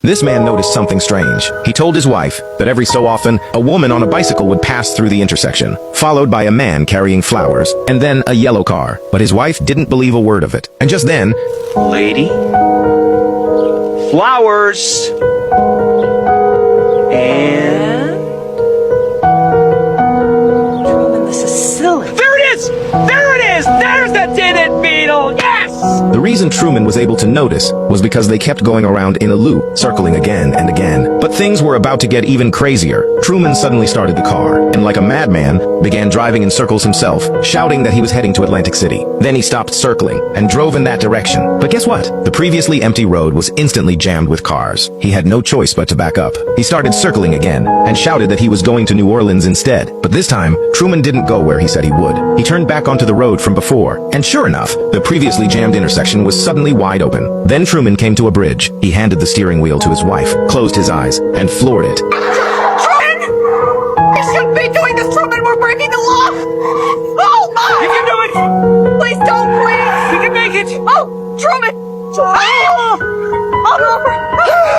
This man noticed something strange. He told his wife that every so often, a woman on a bicycle would pass through the intersection, followed by a man carrying flowers, and then a yellow car. But his wife didn't believe a word of it. And just then, lady, flowers, and... Truman, this is silly. There it is! There it is! There's the tinted beetle! Yes! the reason Truman was able to notice was because they kept going around in a loop, circling again and again. But things were about to get even crazier. Truman suddenly started the car, and like a madman, began driving in circles himself, shouting that he was heading to Atlantic City. Then he stopped circling and drove in that direction. But guess what? The previously empty road was instantly jammed with cars. He had no choice but to back up. He started circling again and shouted that he was going to New Orleans instead. But this time, Truman didn't go where he said he would. He turned back onto the road from before, and sure enough, the previously jammed intersection was suddenly wide open. Then Truman came to a bridge. He handed the steering wheel to his wife, closed his eyes, and floored it. Truman! You shouldn't be doing this, Truman! We're breaking the law! Oh, my! You can do it! Please don't, please! You can make it! Oh, Truman! Oh, no!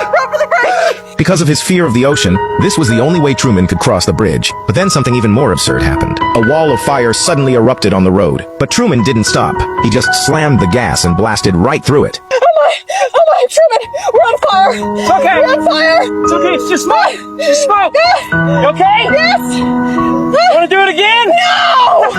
Run for the bridge! Because of his fear of the ocean, this was the only way Truman could cross the bridge. But then something even more absurd happened. A wall of fire suddenly erupted on the road. But Truman didn't stop. He just slammed the gas and blasted right through it. Oh my, Truman! We're on fire! It's okay! We're on fire! It's okay, it's just smoke! It's just smoke! You okay? Yes! Wanna do it again? No!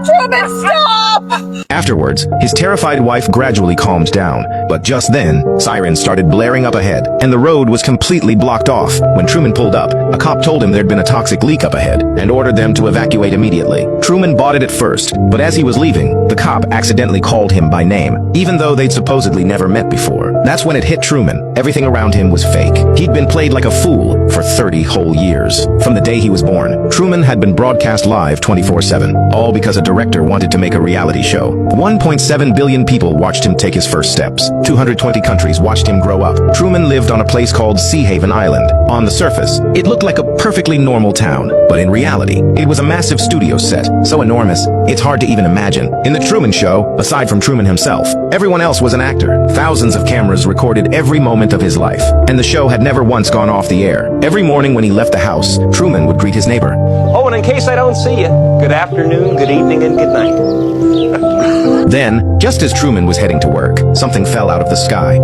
Truman, stop! Afterwards, his terrified wife gradually calmed down. But just then, sirens started blaring up ahead, and the road was completely blocked off. When Truman pulled up, a cop told him there'd been a toxic leak up ahead, and ordered them to evacuate immediately. Truman bought it at first, but as he was leaving, the cop accidentally called him by name, even though they'd supposedly never met before. That's when it hit Truman. Everything around him was fake. He'd been played like a fool for 30 whole years. From the day he was born, Truman had been broadcast live 24/7, all because a director wanted to make a reality show. 1.7 billion people watched him take his first steps. 220 countries watched him grow up. Truman lived on a place called Sea Haven Island. On the surface, it looked like a perfectly normal town, but in reality, it was a massive studio set, so enormous, it's hard to even imagine. In the Truman Show, aside from Truman himself, everyone else was an actor. Thousands of cameras recorded every moment of his life, and the show had never once gone off the air. Every morning when he left the house, Truman would greet his neighbor. Oh, and in case I don't see you, good afternoon, good evening, and good night. Then, just as Truman was heading to work, something fell out of the sky.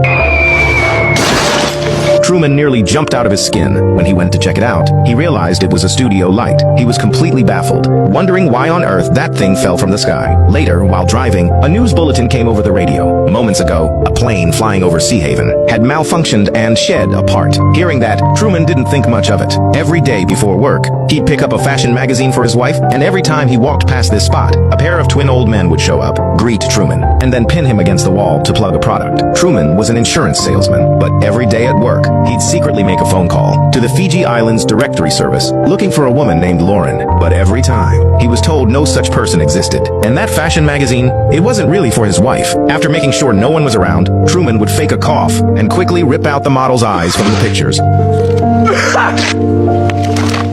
Truman nearly jumped out of his skin. When he went to check it out, he realized it was a studio light. He was completely baffled, wondering why on earth that thing fell from the sky. Later, while driving, a news bulletin came over the radio. Moments ago, a plane flying over Sea Haven had malfunctioned and shed a part. Hearing that, Truman didn't think much of it. Every day before work, he'd pick up a fashion magazine for his wife, and every time he walked past this spot, a pair of twin old men would show up, greet Truman, and then pin him against the wall to plug a product. Truman was an insurance salesman, but every day at work, he'd secretly make a phone call to the Fiji Islands Directory Service looking for a woman named Lauren. But every time, he was told no such person existed. And that fashion magazine, it wasn't really for his wife. After making sure no one was around, Truman would fake a cough and quickly rip out the model's eyes from the pictures.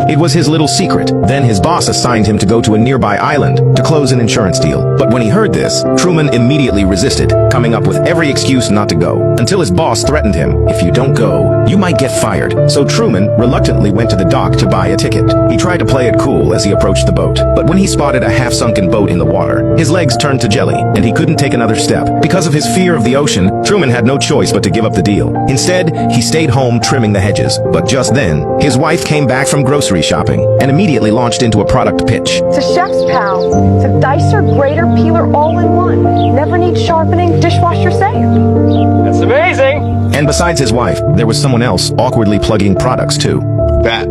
It was his little secret. Then his boss assigned him to go to a nearby island to close an insurance deal. But when he heard this, Truman immediately resisted, coming up with every excuse not to go, until his boss threatened him, "If you don't go, you might get fired." So Truman reluctantly went to the dock to buy a ticket. He tried to play it cool as he approached the boat, but when he spotted a half-sunken boat in the water, his legs turned to jelly, and he couldn't take another step. Because of his fear of the ocean, Truman had no choice but to give up the deal. Instead, he stayed home trimming the hedges. But just then, his wife came back from grocery shopping and immediately launched into a product pitch. It's a chef's pal. It's a dicer, grater, peeler all in one. Never needs sharpening, dishwasher safe. That's amazing! And besides his wife, there was someone else awkwardly plugging products too. That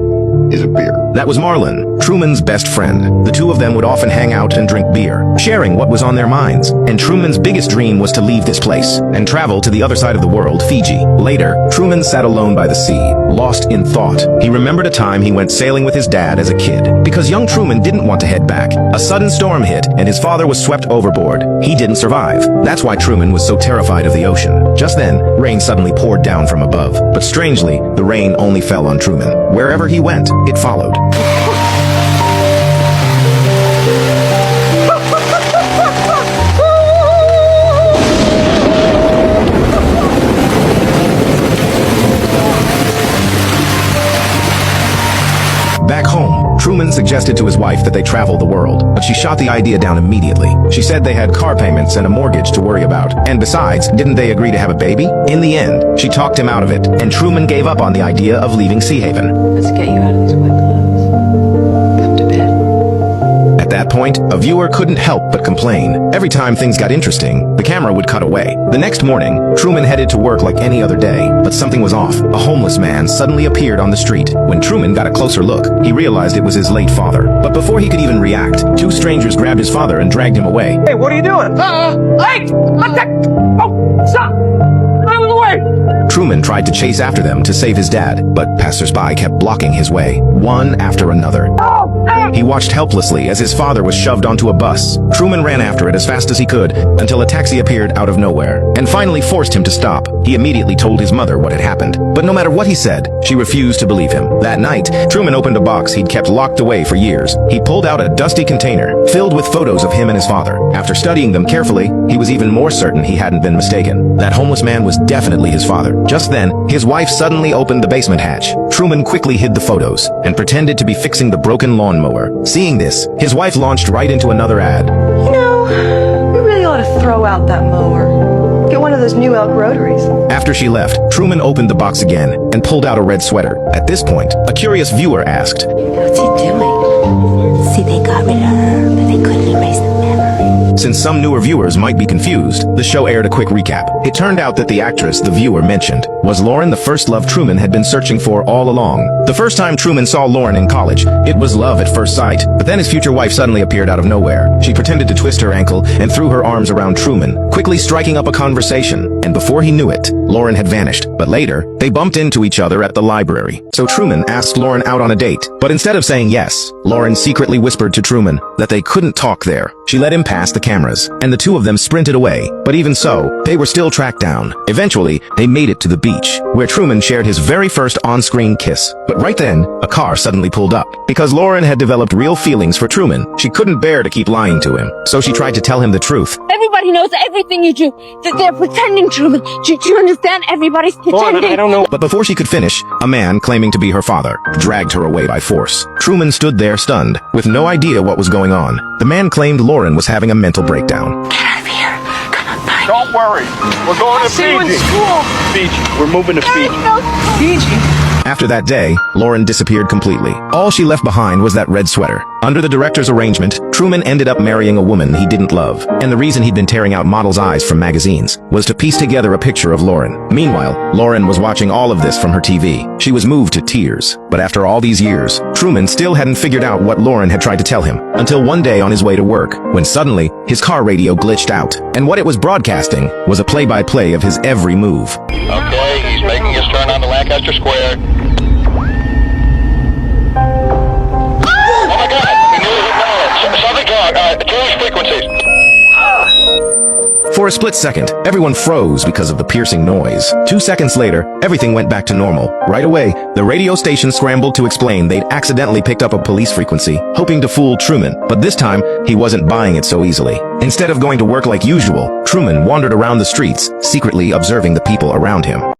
is a beer. That was Marlon, Truman's best friend. The two of them would often hang out and drink beer, sharing what was on their minds. And Truman's biggest dream was to leave this place and travel to the other side of the world, Fiji. Later, Truman sat alone by the sea, lost in thought. He remembered a time he went sailing with his dad as a kid, because young Truman didn't want to head back. A sudden storm hit, and his father was swept overboard. He didn't survive. That's why Truman was so terrified of the ocean. Just then, rain suddenly poured down from above. But strangely, the rain only fell on Truman. Wherever he went, it followed. Truman suggested to his wife that they travel the world, but she shot the idea down immediately. She said they had car payments and a mortgage to worry about. And besides, didn't they agree to have a baby? In the end, she talked him out of it, and Truman gave up on the idea of leaving Sea Haven. Let's get you out of these wet clothes. Come to bed. At that point, a viewer couldn't help but complain. Every time things got interesting, the camera would cut away. The next morning, Truman headed to work like any other day, but something was off. A homeless man suddenly appeared on the street. When Truman got a closer look, he realized it was his late father. But before he could even react, two strangers grabbed his father and dragged him away. Hey, what are you doing? Hey! Oh, stop! Out of the way! Truman tried to chase after them to save his dad, but passersby kept blocking his way, one after another. He watched helplessly as his father was shoved onto a bus. Truman ran after it as fast as he could until a taxi appeared out of nowhere and finally forced him to stop. He immediately told his mother what had happened, but no matter what he said, she refused to believe him. That night, Truman opened a box he'd kept locked away for years. He pulled out a dusty container filled with photos of him and his father. After studying them carefully, he was even more certain he hadn't been mistaken. That homeless man was definitely his father. Just then, his wife suddenly opened the basement hatch. Truman quickly hid the photos and pretended to be fixing the broken lawnmower. Seeing this, his wife launched right into another ad. You know, we really ought to throw out that mower. Get one of those new elk rotaries. After she left, Truman opened the box again and pulled out a red sweater. At this point, a curious viewer asked, What's he doing? See, they got rid of her, but they couldn't erase the memory. Since some newer viewers might be confused, the show aired a quick recap. It turned out that the actress the viewer mentioned was Lauren, the first love Truman had been searching for all along. The first time Truman saw Lauren in college, it was love at first sight. But then his future wife suddenly appeared out of nowhere. She pretended to twist her ankle and threw her arms around Truman, quickly striking up a conversation. And before he knew it, Lauren had vanished. But later, they bumped into each other at the library. So Truman asked Lauren out on a date. But instead of saying yes, Lauren secretly whispered to Truman that they couldn't talk there. She let him pass the cameras, and the two of them sprinted away. But even so, they were still tracked down. Eventually, they made it to the beach, where Truman shared his very first on-screen kiss. But right then, a car suddenly pulled up. Because Lauren had developed real feelings for Truman, she couldn't bear to keep lying to him. So she tried to tell him the truth. Everybody knows everything you do. That they're pretending, Truman. Do you understand? Everybody's pretending. I don't know. But before she could finish, a man claiming to be her father dragged her away by force. Truman stood there stunned, with no idea what was going on. The man claimed Lauren was having a mental breakdown. Get out of here. Come on, find Don't worry. We're going to Fiji. Fiji. We're moving to Fiji. After that day, Lauren disappeared completely. All she left behind was that red sweater. Under the director's arrangement, Truman ended up marrying a woman he didn't love, and the reason he'd been tearing out models' eyes from magazines was to piece together a picture of Lauren. Meanwhile, Lauren was watching all of this from her TV. She was moved to tears. But after all these years, Truman still hadn't figured out what Lauren had tried to tell him, until one day on his way to work, when suddenly, his car radio glitched out, and what it was broadcasting was a play-by-play of his every move. Okay, he's making his turn onto Lancaster Square. Oh my God! He knew his acknowledge. Something's wrong. Change frequencies. For a split second, everyone froze because of the piercing noise. 2 seconds later, everything went back to normal. Right away, the radio station scrambled to explain they'd accidentally picked up a police frequency, hoping to fool Truman. But this time, he wasn't buying it so easily. Instead of going to work like usual, Truman wandered around the streets, secretly observing the people around him.